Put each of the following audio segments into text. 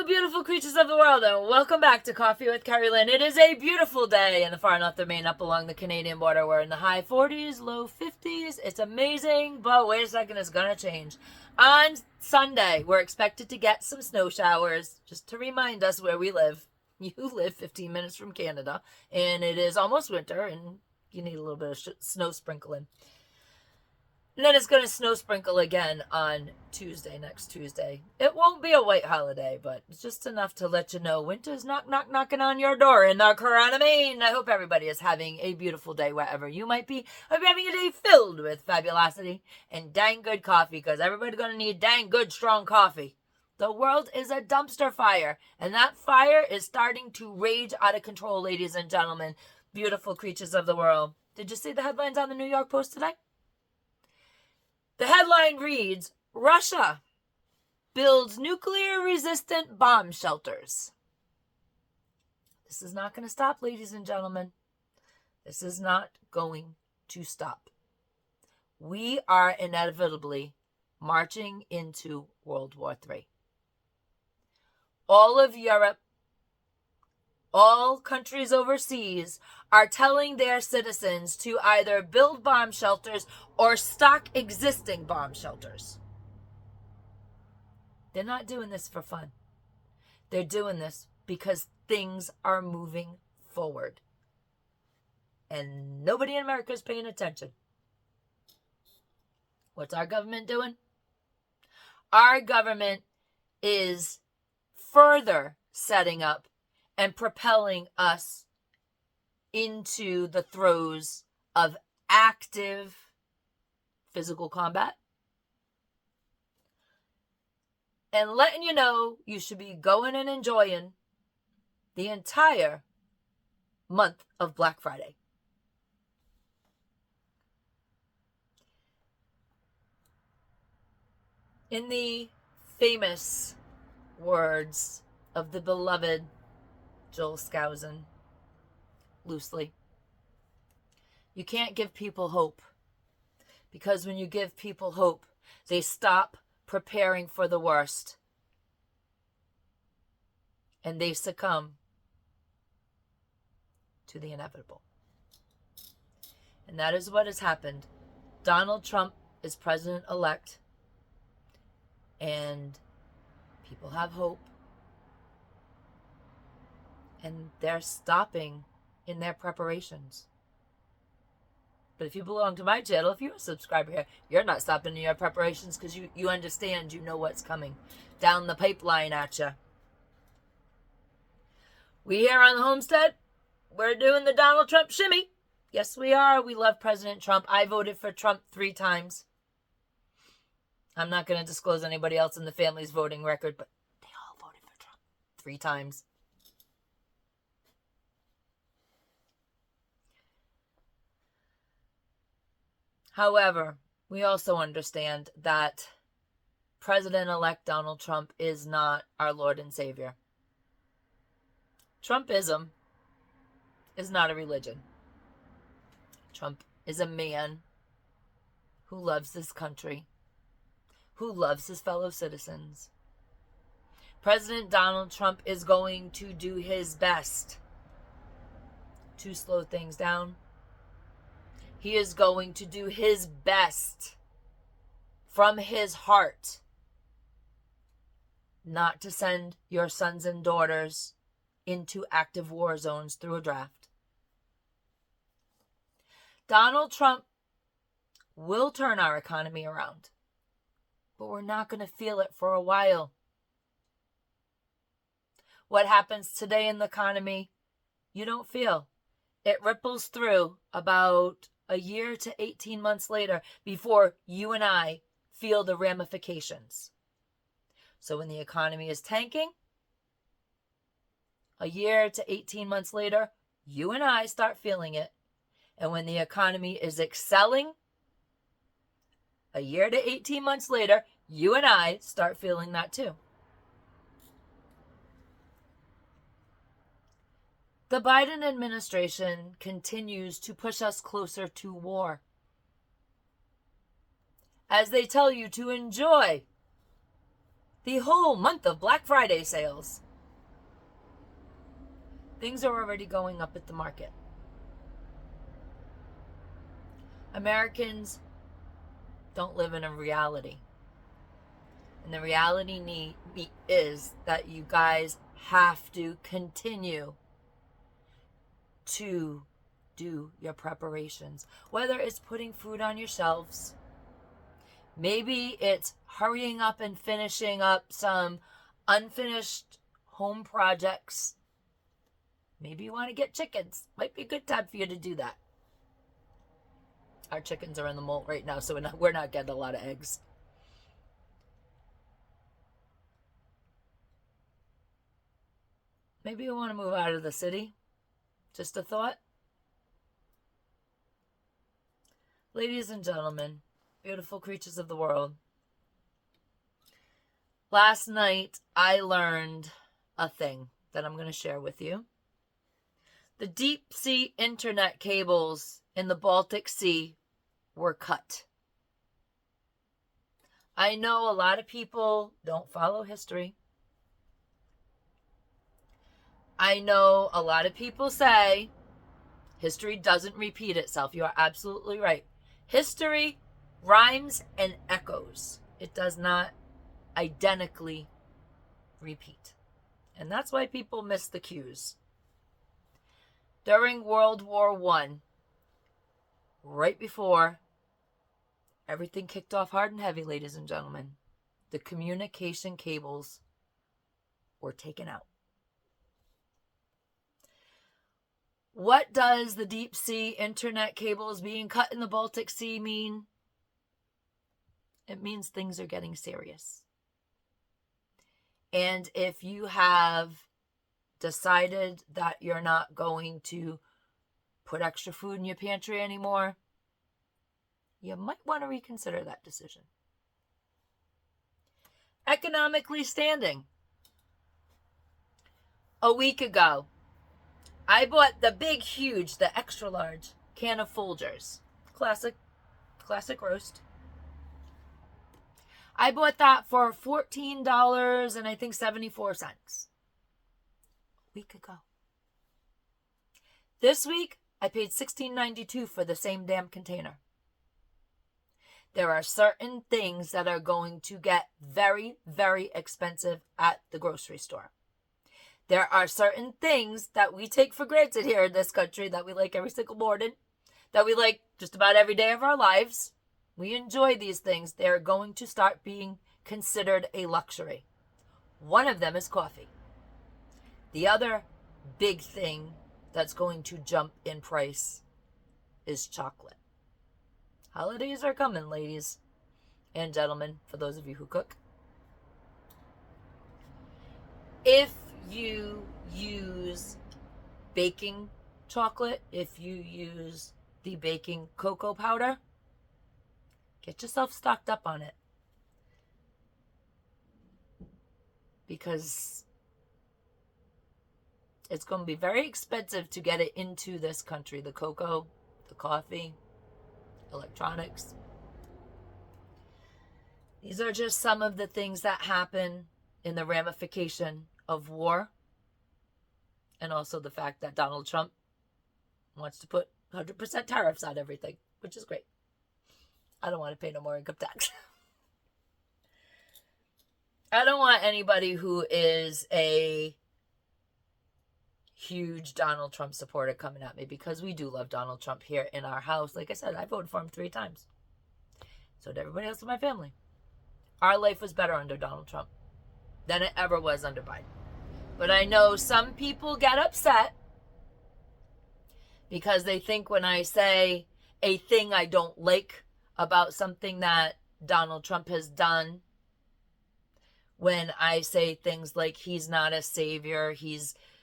beautiful creatures of the world, and welcome back to Coffee with Kerri-Lynn. It is a beautiful day in the far north of Maine up along the Canadian border. We're in the high 40s, low 50s. It's amazing, but wait a second, it's going to change. On Sunday, we're expected to get some snow showers, just to remind us where we live. You live 15 minutes from Canada, and it is almost winter, and you need a little bit of snow sprinkling. And then it's going to snow sprinkle again on Tuesday, next Tuesday. It won't be a white holiday, but it's just enough to let you know winter's knocking on your door in the Corona, Maine. I hope everybody is having a beautiful day wherever you might be. I hope you're having a day filled with fabulosity and dang good coffee, because everybody's going to need dang good, strong coffee. The world is a dumpster fire, and that fire is starting to rage out of control, ladies and gentlemen. Beautiful creatures of the world. Did you see the headlines on the New York Post today? The headline reads, Russia builds nuclear-resistant bomb shelters. This is not going to stop, ladies and gentlemen. This is not going to stop. We are inevitably marching into World War III. All of Europe, all countries overseas are telling their citizens to either build bomb shelters or stock existing bomb shelters. They're not doing this for fun. They're doing this because things are moving forward. And nobody in America is paying attention. What's our government doing? Our government is further setting up and propelling us into the throes of active physical combat. And letting you know you should be going and enjoying the entire month of Black Friday. In the famous words of the beloved Joel Skousen, loosely, you can't give people hope, because when you give people hope, they stop preparing for the worst and they succumb to the inevitable. And that is what has happened. Donald Trump is president-elect, and people have hope. And they're stopping in their preparations. But if you belong to my channel, if you're a subscriber here, you're not stopping in your preparations, because you understand, you know what's coming down the pipeline at you. We here on the homestead, we're doing the Donald Trump shimmy. Yes, we are. We love President Trump. I voted for Trump 3 times. I'm not going to disclose anybody else in the family's voting record, but they all voted for Trump 3 times. However, we also understand that President-elect Donald Trump is not our Lord and Savior. Trumpism is not a religion. Trump is a man who loves this country, who loves his fellow citizens. President Donald Trump is going to do his best to slow things down. He is going to do his best from his heart not to send your sons and daughters into active war zones through a draft. Donald Trump will turn our economy around, but we're not going to feel it for a while. What happens today in the economy, you don't feel. It ripples through about a year to 18 months later before you and I feel the ramifications. So when the economy is tanking, a year to 18 months later, you and I start feeling it. And when the economy is excelling, a year to 18 months later, you and I start feeling that too. The Biden administration continues to push us closer to war, as they tell you to enjoy the whole month of Black Friday sales. Things are already going up at the market. Americans don't live in a reality. And the reality is that you guys have to continue to do your preparations. Whether it's putting food on your shelves, maybe it's hurrying up and finishing up some unfinished home projects. Maybe you want to get chickens. Might be a good time for you to do that. Our chickens are in the molt right now, so we're not getting a lot of eggs. Maybe you want to move out of the city. Just a thought. Ladies and gentlemen, beautiful creatures of the world. Last night, I learned a thing that I'm going to share with you. The deep sea internet cables in the Baltic Sea were cut. I know a lot of people don't follow history. I know a lot of people say history doesn't repeat itself. You are absolutely right. History rhymes and echoes. It does not identically repeat. And that's why people miss the cues. During World War I, right before everything kicked off hard and heavy, ladies and gentlemen, the communication cables were taken out. What does the deep sea internet cables being cut in the Baltic Sea mean? It means things are getting serious. And if you have decided that you're not going to put extra food in your pantry anymore, you might want to reconsider that decision. Economically standing. A week ago, I bought the big, huge, the extra large can of Folgers. Classic roast. I bought that for $14 and I think 74 cents. A week ago. This week, I paid $16.92 for the same damn container. There are certain things that are going to get very, very expensive at the grocery store. There are certain things that we take for granted here in this country that we like every single morning, that we like just about every day of our lives. We enjoy these things. They're going to start being considered a luxury. One of them is coffee. The other big thing that's going to jump in price is chocolate. Holidays are coming, ladies and gentlemen, for those of you who cook. If you use baking chocolate, if you use the baking cocoa powder, get yourself stocked up on it. Because it's going to be very expensive to get it into this country. The cocoa, the coffee, electronics. These are just some of the things that happen in the ramification of war, and also the fact that Donald Trump wants to put 100% tariffs on everything, which is great. I don't want to pay no more income tax. I don't want anybody who is a huge Donald Trump supporter coming at me, because we do love Donald Trump here in our house. Like I said, I voted for him 3 times. So did everybody else in my family. Our life was better under Donald Trump than it ever was under Biden. But I know some people get upset because they think when I say a thing I don't like about something that Donald Trump has done, when I say things like he's not a savior,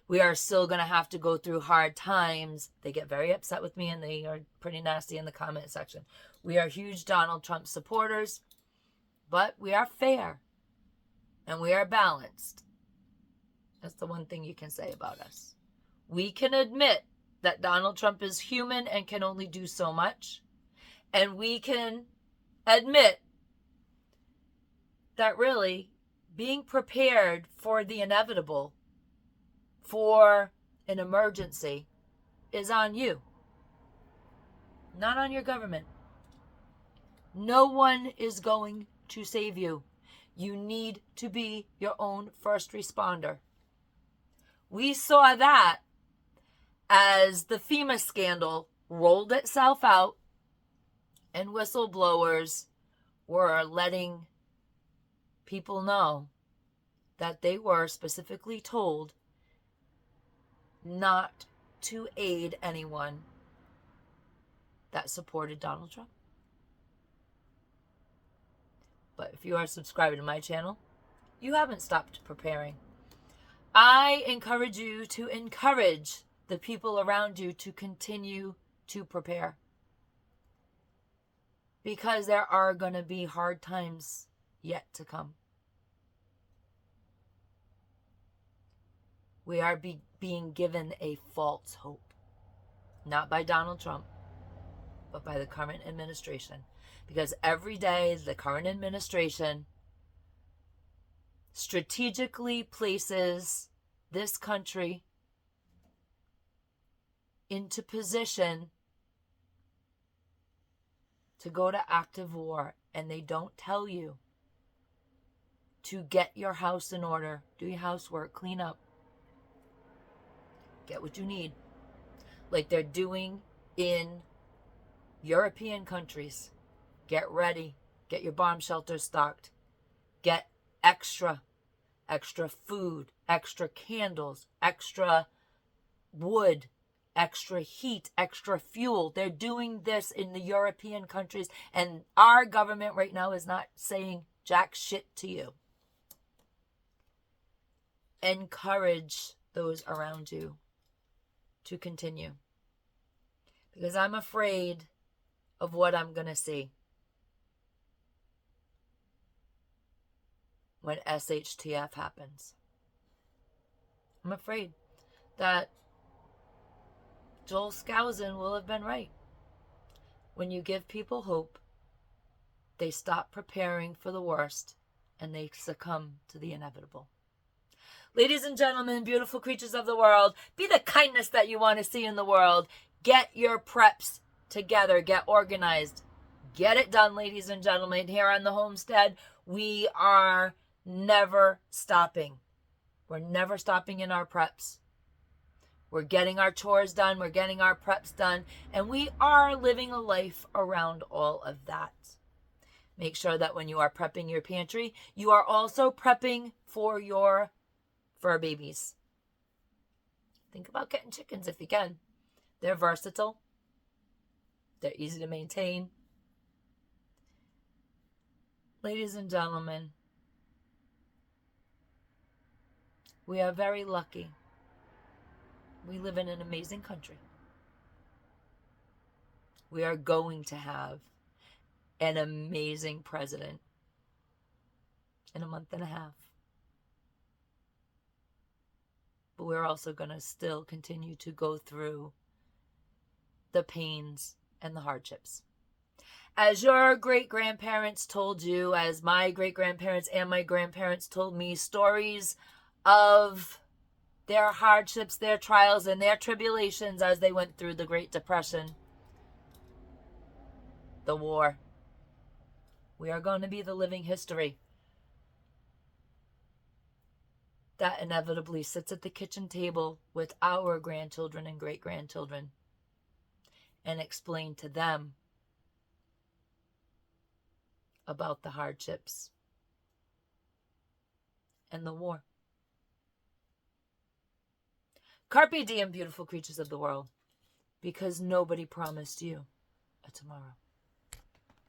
we are still going to have to go through hard times, they get very upset with me, and they are pretty nasty in the comment section. We are huge Donald Trump supporters, but we are fair and we are balanced. That's the one thing you can say about us. We can admit that Donald Trump is human and can only do so much. And we can admit that really being prepared for the inevitable, for an emergency, is on you, not on your government. No one is going to save you. You need to be your own first responder. We saw that as the FEMA scandal rolled itself out and whistleblowers were letting people know that they were specifically told not to aid anyone that supported Donald Trump. But if you are subscribed to my channel, you haven't stopped preparing. I encourage you to encourage the people around you to continue to prepare. Because there are going to be hard times yet to come. We are being given a false hope. Not by Donald Trump, but by the current administration. Because every day the current administration strategically places this country into position to go to active war, and they don't tell you to get your house in order, do your housework, clean up, get what you need, like they're doing in European countries. Get ready, get your bomb shelters stocked, get extra food, extra candles, extra wood, extra heat, extra fuel. They're doing this in the European countries, and our government right now is not saying jack shit to you. Encourage those around you to continue, because I'm afraid of what I'm going to see when SHTF happens. I'm afraid that Joel Skousen will have been right. When you give people hope, they stop preparing for the worst and they succumb to the inevitable. Ladies and gentlemen, beautiful creatures of the world, be the kindness that you want to see in the world. Get your preps together. Get organized. Get it done, ladies and gentlemen. Here on the homestead, we are never stopping. We're never stopping in our preps. We're getting our chores done. We're getting our preps done. And we are living a life around all of that. Make sure that when you are prepping your pantry, you are also prepping for your fur babies. Think about getting chickens if you can. They're versatile. They're easy to maintain. Ladies and gentlemen, we are very lucky. We live in an amazing country. We are going to have an amazing president in a month and a half. But we're also going to still continue to go through the pains and the hardships. As your great-grandparents told you, as my great-grandparents and my grandparents told me stories of their hardships, their trials, and their tribulations as they went through the Great Depression, the war. We are going to be the living history that inevitably sits at the kitchen table with our grandchildren and great-grandchildren and explain to them about the hardships and the war. Carpe Diem, beautiful creatures of the world, because nobody promised you a tomorrow.